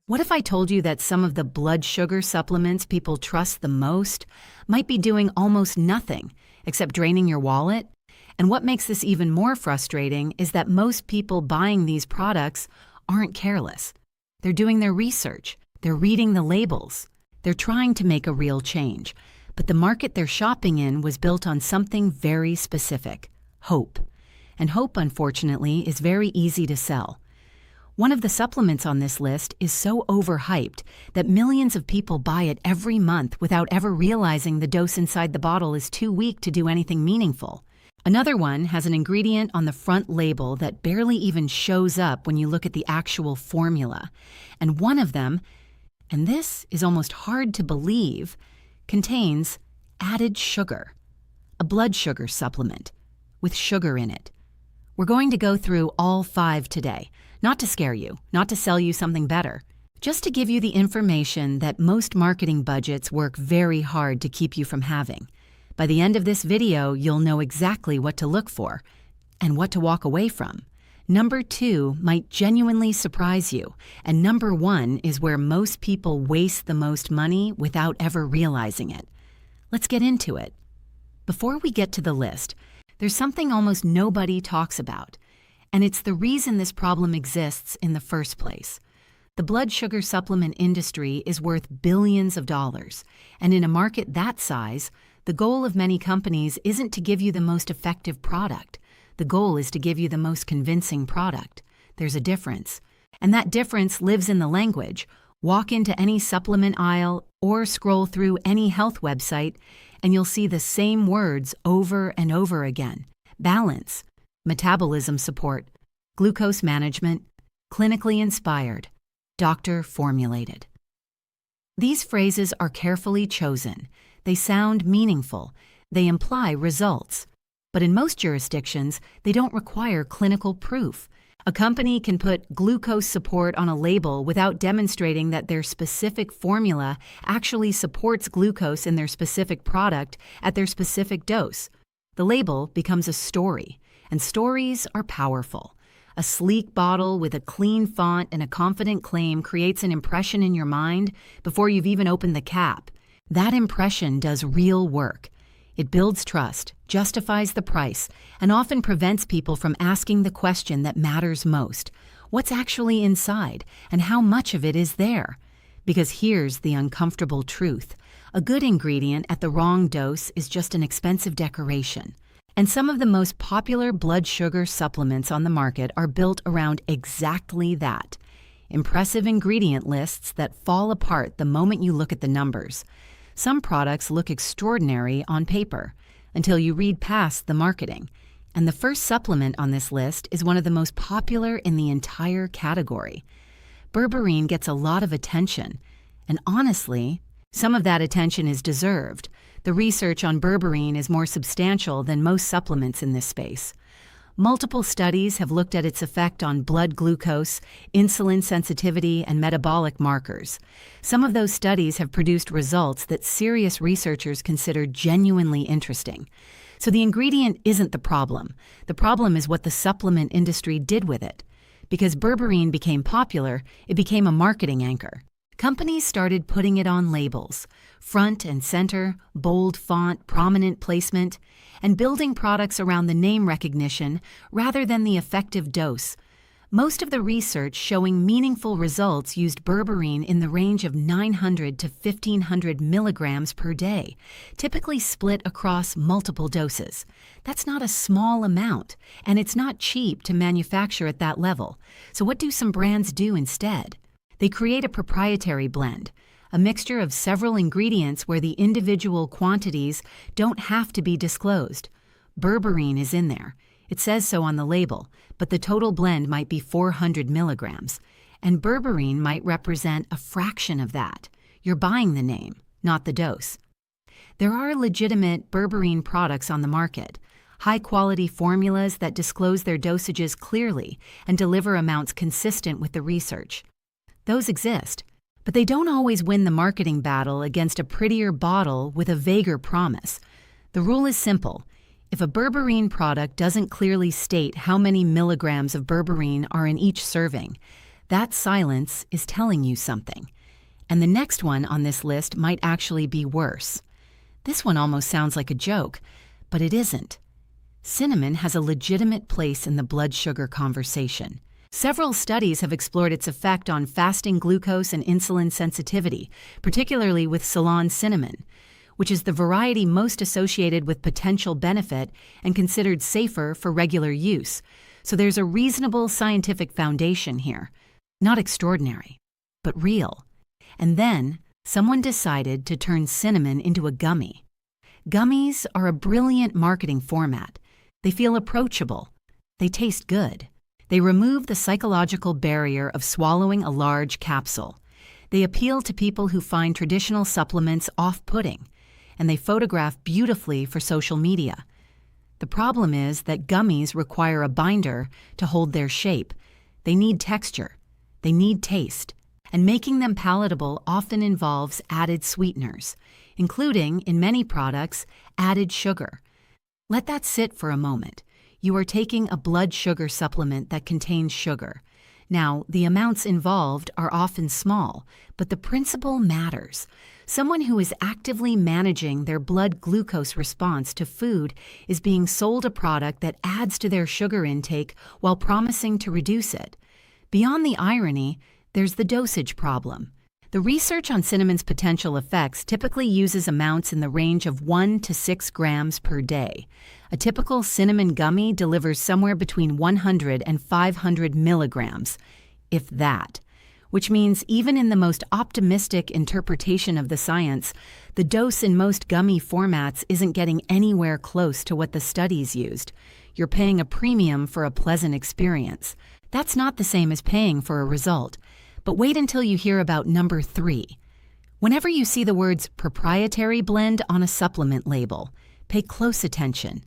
What if I told you that some of the blood sugar supplements people trust the most might be doing almost nothing except draining your wallet? And what makes this even more frustrating is that most people buying these products aren't careless. They're doing their research, they're reading the labels, they're trying to make a real change. But the market they're shopping in was built on something very specific: hope. And hope, unfortunately, is very easy to sell. One of the supplements on this list is so overhyped that millions of people buy it every month without ever realizing the dose inside the bottle is too weak to do anything meaningful. Another one has an ingredient on the front label that barely even shows up when you look at the actual formula. And one of them, and this is almost hard to believe, contains added sugar, a blood sugar supplement with sugar in it. We're going to go through all 5 today, not to scare you, not to sell you something better, just to give you the information that most marketing budgets work very hard to keep you from having. By the end of this video, you'll know exactly what to look for and what to walk away from. Number 2 might genuinely surprise you, and number 1 is where most people waste the most money without ever realizing it. Let's get into it. Before we get to the list, there's something almost nobody talks about, and it's the reason this problem exists in the first place. The blood sugar supplement industry is worth billions of dollars, and in a market that size, the goal of many companies isn't to give you the most effective product. The goal is to give you the most convincing product. There's a difference. And that difference lives in the language. Walk into any supplement aisle or scroll through any health website, and you'll see the same words over and over again: balance, metabolism support, glucose management, clinically inspired, doctor formulated. These phrases are carefully chosen. They sound meaningful. They imply results. But in most jurisdictions, they don't require clinical proof. A company can put glucose support on a label without demonstrating that their specific formula actually supports glucose in their specific product at their specific dose. The label becomes a story, and stories are powerful. A sleek bottle with a clean font and a confident claim creates an impression in your mind before you've even opened the cap. That impression does real work. It builds trust, justifies the price, and often prevents people from asking the question that matters most: what's actually inside, and how much of it is there? Because here's the uncomfortable truth: a good ingredient at the wrong dose is just an expensive decoration. And some of the most popular blood sugar supplements on the market are built around exactly that: impressive ingredient lists that fall apart the moment you look at the numbers. Some products look extraordinary on paper until you read past the marketing. And the first supplement on this list is one of the most popular in the entire category. Berberine gets a lot of attention, and honestly, some of that attention is deserved. The research on berberine is more substantial than most supplements in this space. Multiple studies have looked at its effect on blood glucose, insulin sensitivity, and metabolic markers. Some of those studies have produced results that serious researchers consider genuinely interesting. So the ingredient isn't the problem. The problem is what the supplement industry did with it. Because berberine became popular, it became a marketing anchor. Companies started putting it on labels, front and center, bold font, prominent placement, and building products around the name recognition rather than the effective dose. Most of the research showing meaningful results used berberine in the range of 900 to 1,500 milligrams per day, typically split across multiple doses. That's not a small amount, and it's not cheap to manufacture at that level. So what do some brands do instead? They create a proprietary blend, a mixture of several ingredients where the individual quantities don't have to be disclosed. Berberine is in there. It says so on the label, but the total blend might be 400 milligrams, and berberine might represent a fraction of that. You're buying the name, not the dose. There are legitimate berberine products on the market, high-quality formulas that disclose their dosages clearly and deliver amounts consistent with the research. Those exist, but they don't always win the marketing battle against a prettier bottle with a vaguer promise. The rule is simple. If a berberine product doesn't clearly state how many milligrams of berberine are in each serving, That silence is telling you something. And the next one on this list might actually be worse. This one almost sounds like a joke, but it isn't. Cinnamon has a legitimate place in the blood sugar conversation. Several studies have explored its effect on fasting glucose and insulin sensitivity, particularly with Ceylon cinnamon, which is the variety most associated with potential benefit and considered safer for regular use. So there's a reasonable scientific foundation here. Not extraordinary, but real. And then someone decided to turn cinnamon into a gummy. Gummies are a brilliant marketing format. They feel approachable. They taste good. They remove the psychological barrier of swallowing a large capsule. They appeal to people who find traditional supplements off-putting, and they photograph beautifully for social media. The problem is that gummies require a binder to hold their shape. They need texture. They need taste. And making them palatable often involves added sweeteners, including, in many products, added sugar. Let that sit for a moment. You are taking a blood sugar supplement that contains sugar. Now, the amounts involved are often small, but the principle matters. Someone who is actively managing their blood glucose response to food is being sold a product that adds to their sugar intake while promising to reduce it. Beyond the irony, there's the dosage problem. The research on cinnamon's potential effects typically uses amounts in the range of 1 to 6 grams per day. A typical cinnamon gummy delivers somewhere between 100 and 500 milligrams, if that, which means even in the most optimistic interpretation of the science, the dose in most gummy formats isn't getting anywhere close to what the studies used. You're paying a premium for a pleasant experience. That's not the same as paying for a result. But wait until you hear about number 3. Whenever you see the words proprietary blend on a supplement label, pay close attention.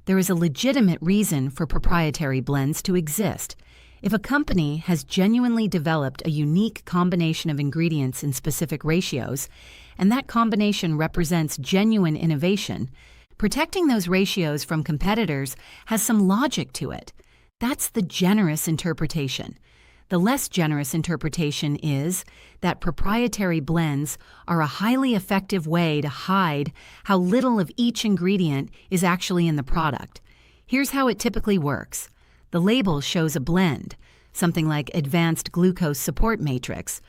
There is a legitimate reason for proprietary blends to exist. If a company has genuinely developed a unique combination of ingredients in specific ratios, and that combination represents genuine innovation, protecting those ratios from competitors has some logic to it. That's the generous interpretation. The less generous interpretation is that proprietary blends are a highly effective way to hide how little of each ingredient is actually in the product. Here's how it typically works. The label shows a blend, something like Advanced Glucose Support Matrix,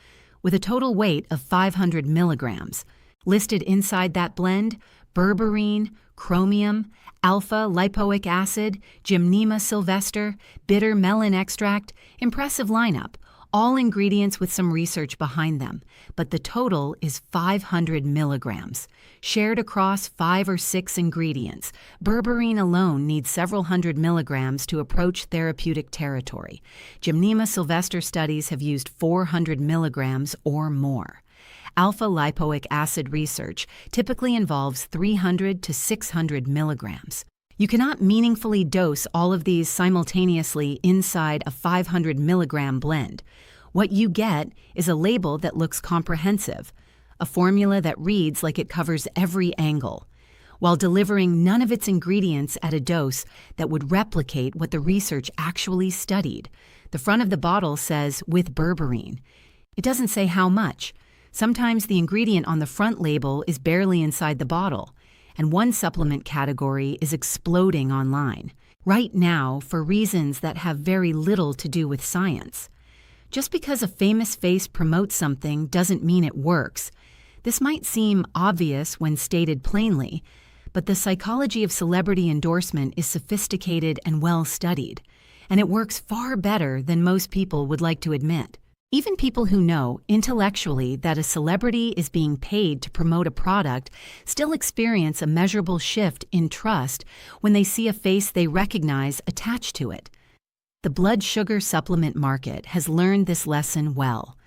with a total weight of 500 milligrams. Listed inside that blend, berberine, chromium, alpha-lipoic acid, Gymnema sylvester, bitter melon extract, impressive lineup, all ingredients with some research behind them, but the total is 500 milligrams. Shared across 5 or 6 ingredients, berberine alone needs several hundred milligrams to approach therapeutic territory. Gymnema sylvester studies have used 400 milligrams or more. Alpha-lipoic acid research typically involves 300 to 600 milligrams. You cannot meaningfully dose all of these simultaneously inside a 500 milligram blend. What you get is a label that looks comprehensive, a formula that reads like it covers every angle, while delivering none of its ingredients at a dose that would replicate what the research actually studied. The front of the bottle says, with berberine. It doesn't say how much. Sometimes the ingredient on the front label is barely inside the bottle, and one supplement category is exploding online, right now for reasons that have very little to do with science. Just because a famous face promotes something doesn't mean it works. This might seem obvious when stated plainly, but the psychology of celebrity endorsement is sophisticated and well studied, and it works far better than most people would like to admit. Even people who know intellectually that a celebrity is being paid to promote a product still experience a measurable shift in trust when they see a face they recognize attached to it. The blood sugar supplement market has learned this lesson well.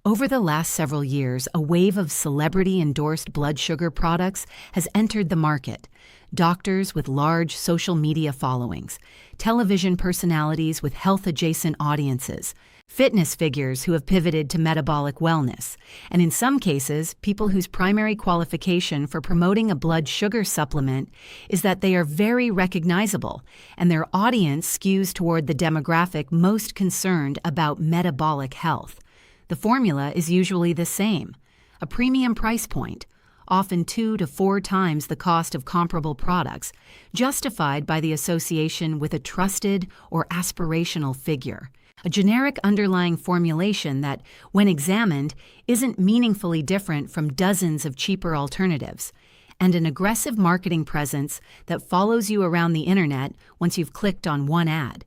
Over the last several years, a wave of celebrity-endorsed blood sugar products has entered the market. Doctors with large social media followings, television personalities with health-adjacent audiences, fitness figures who have pivoted to metabolic wellness, and in some cases, people whose primary qualification for promoting a blood sugar supplement is that they are very recognizable, and their audience skews toward the demographic most concerned about metabolic health. The formula is usually the same, a premium price point, often 2 to 4 times the cost of comparable products, justified by the association with a trusted or aspirational figure. A generic underlying formulation that, when examined, isn't meaningfully different from dozens of cheaper alternatives, and an aggressive marketing presence that follows you around the internet once you've clicked on one ad.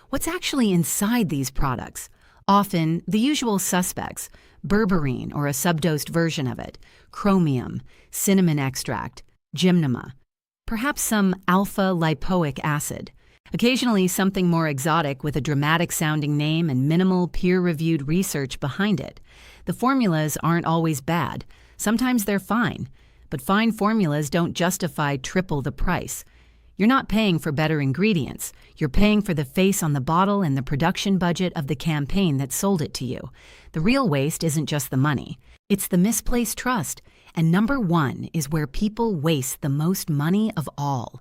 What's actually inside these products? Often, the usual suspects: berberine or a subdosed version of it, chromium, cinnamon extract, gymnema, perhaps some alpha-lipoic acid. Occasionally something more exotic with a dramatic-sounding name and minimal peer-reviewed research behind it. The formulas aren't always bad. Sometimes they're fine. But fine formulas don't justify triple the price. You're not paying for better ingredients. You're paying for the face on the bottle and the production budget of the campaign that sold it to you. The real waste isn't just the money. It's the misplaced trust. And number one is where people waste the most money of all.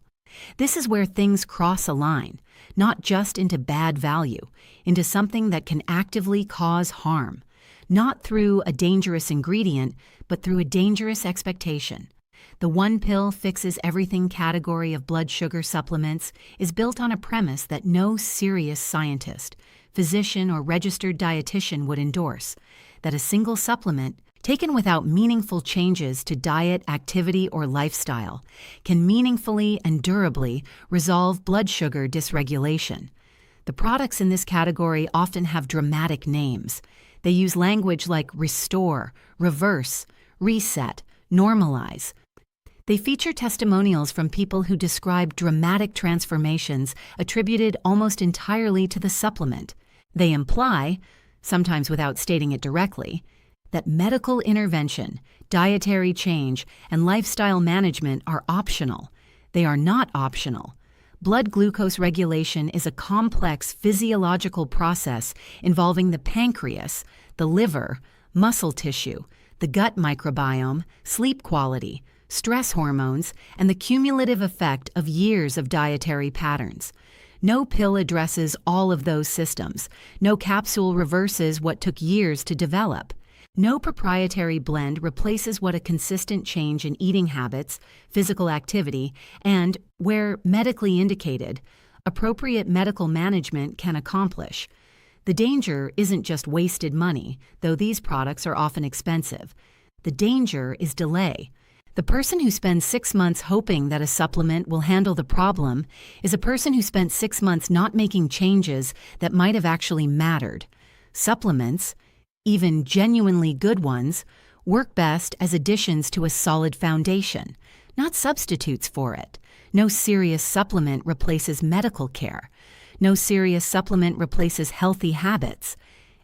This is where things cross a line, not just into bad value, into something that can actively cause harm, not through a dangerous ingredient, but through a dangerous expectation. The one pill fixes everything category of blood sugar supplements is built on a premise that no serious scientist, physician, or registered dietitian would endorse, that a single supplement, taken without meaningful changes to diet, activity, or lifestyle, can meaningfully and durably resolve blood sugar dysregulation. The products in this category often have dramatic names. They use language like restore, reverse, reset, normalize. They feature testimonials from people who describe dramatic transformations attributed almost entirely to the supplement. They imply, sometimes without stating it directly, that medical intervention, dietary change, and lifestyle management are optional. They are not optional. Blood glucose regulation is a complex physiological process involving the pancreas, the liver, muscle tissue, the gut microbiome, sleep quality, stress hormones, and the cumulative effect of years of dietary patterns. No pill addresses all of those systems. No capsule reverses what took years to develop. No proprietary blend replaces what a consistent change in eating habits, physical activity, and, where medically indicated, appropriate medical management can accomplish. The danger isn't just wasted money, though these products are often expensive. The danger is delay. The person who spends 6 months hoping that a supplement will handle the problem is a person who spent 6 months not making changes that might have actually mattered. Supplements, even genuinely good ones, work best as additions to a solid foundation, not substitutes for it. No serious supplement replaces medical care. No serious supplement replaces healthy habits.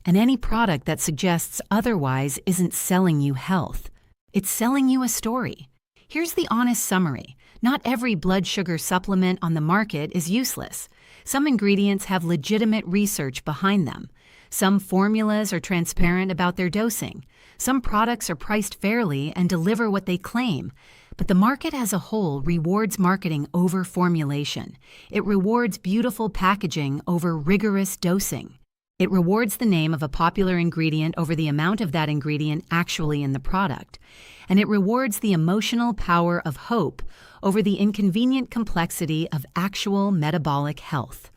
And any product that suggests otherwise isn't selling you health. It's selling you a story. Here's the honest summary. Not every blood sugar supplement on the market is useless. Some ingredients have legitimate research behind them. Some formulas are transparent about their dosing. Some products are priced fairly and deliver what they claim. But the market as a whole rewards marketing over formulation. It rewards beautiful packaging over rigorous dosing. It rewards the name of a popular ingredient over the amount of that ingredient actually in the product. And it rewards the emotional power of hope over the inconvenient complexity of actual metabolic health.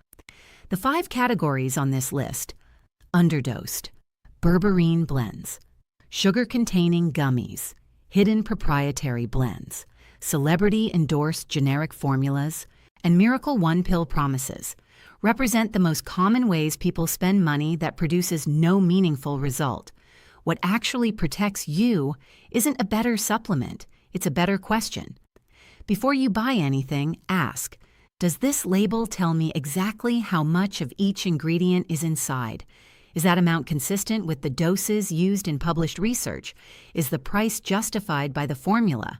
The 5 categories on this list: underdosed, berberine blends, sugar-containing gummies, hidden proprietary blends, celebrity-endorsed generic formulas, and miracle one-pill promises represent the most common ways people spend money that produces no meaningful result. What actually protects you isn't a better supplement, it's a better question. Before you buy anything, ask, does this label tell me exactly how much of each ingredient is inside? Is that amount consistent with the doses used in published research? Is the price justified by the formula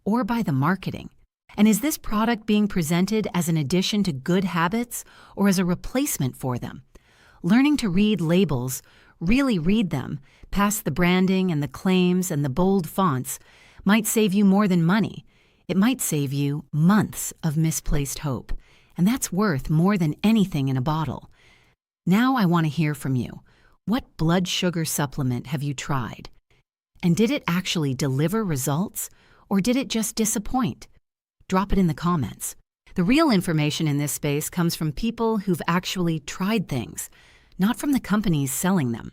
or by the marketing? And is this product being presented as an addition to good habits or as a replacement for them? Learning to read labels, really read them, past the branding and the claims and the bold fonts, might save you more than money. It might save you months of misplaced hope, and that's worth more than anything in a bottle. Now I want to hear from you. What blood sugar supplement have you tried? And did it actually deliver results, or did it just disappoint? Drop it in the comments. The real information in this space comes from people who've actually tried things, not from the companies selling them.